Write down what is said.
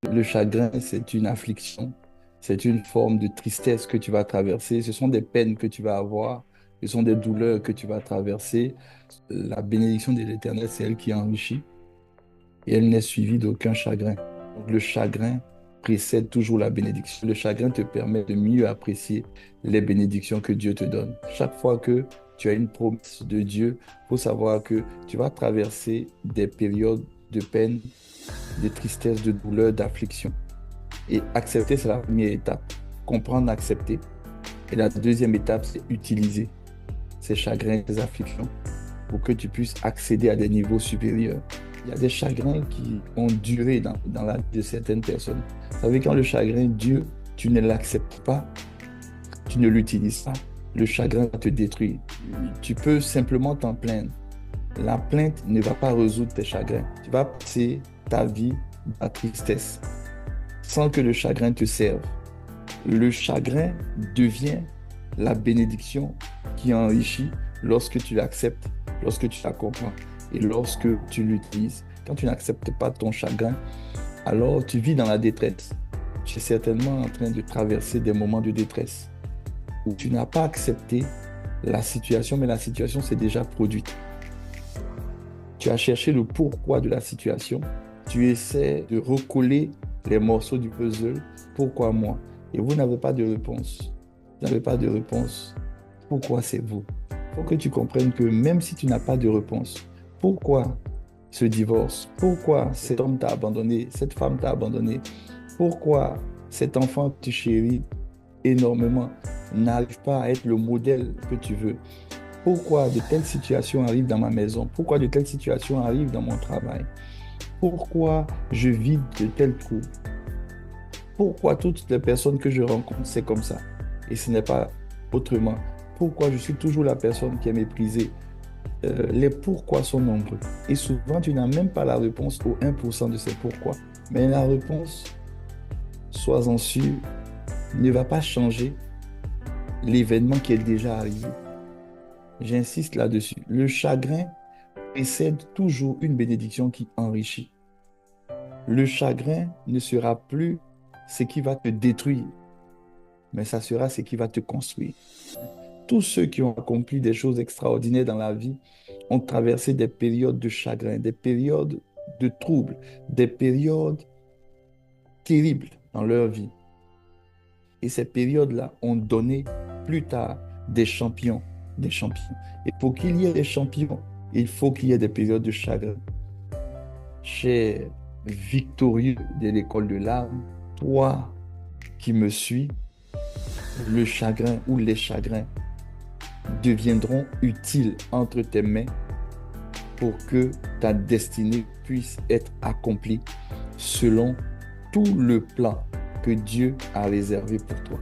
Le chagrin, c'est une affliction, c'est une forme de tristesse que tu vas traverser, ce sont des peines que tu vas avoir, ce sont des douleurs que tu vas traverser. La bénédiction de l'Éternel, c'est elle qui enrichit et elle n'est suivie d'aucun chagrin. Donc le chagrin précède toujours la bénédiction. Le chagrin te permet de mieux apprécier les bénédictions que Dieu te donne. Chaque fois que tu as une promesse de Dieu, il faut savoir que tu vas traverser des périodes de peine, de tristesse, de douleur, d'affliction. Et accepter, c'est la première étape. Comprendre, accepter. Et la deuxième étape, c'est utiliser ces chagrins, ces afflictions pour que tu puisses accéder à des niveaux supérieurs. Il y a des chagrins qui ont duré dans la vie de certaines personnes. Vous savez, quand le chagrin dure, tu ne l'acceptes pas, tu ne l'utilises pas, le chagrin va te détruire. Tu peux simplement t'en plaindre. La plainte ne va pas résoudre tes chagrins. Tu vas passer ta vie dans la tristesse sans que le chagrin te serve. Le chagrin devient la bénédiction qui enrichit lorsque tu l'acceptes, lorsque tu la comprends et lorsque tu l'utilises. Quand tu n'acceptes pas ton chagrin, alors tu vis dans la détresse. Tu es certainement en train de traverser des moments de détresse où tu n'as pas accepté la situation, mais la situation s'est déjà produite. Tu as cherché le pourquoi de la situation. Tu essaies de recoller les morceaux du puzzle. Pourquoi moi? Et vous n'avez pas de réponse. Vous n'avez pas de réponse. Pourquoi c'est vous? Il faut que tu comprennes que même si tu n'as pas de réponse, pourquoi ce divorce? Pourquoi cet homme t'a abandonné? Cette femme t'a abandonné? Pourquoi cet enfant que tu chéris énormément n'arrive pas à être le modèle que tu veux? Pourquoi de telles situations arrivent dans ma maison? Pourquoi de telles situations arrivent dans mon travail? Pourquoi je vis de tels troubles? Pourquoi toutes les personnes que je rencontre, c'est comme ça? Et ce n'est pas autrement. Pourquoi je suis toujours la personne qui est méprisée? Les pourquoi sont nombreux. Et souvent, tu n'as même pas la réponse au 1% de ces pourquoi. Mais la réponse, sois-en sûr, ne va pas changer l'événement qui est déjà arrivé. J'insiste là-dessus. Le chagrin précède toujours une bénédiction qui enrichit. Le chagrin ne sera plus ce qui va te détruire, mais ça sera ce qui va te construire. Tous ceux qui ont accompli des choses extraordinaires dans la vie ont traversé des périodes de chagrin, des périodes de troubles, des périodes terribles dans leur vie. Et ces périodes-là ont donné plus tard des champions, des champions. Et pour qu'il y ait des champions, il faut qu'il y ait des périodes de chagrin. Cher victorieux de l'école de l'âme, toi qui me suis, le chagrin ou les chagrins deviendront utiles entre tes mains pour que ta destinée puisse être accomplie selon tout le plan que Dieu a réservé pour toi.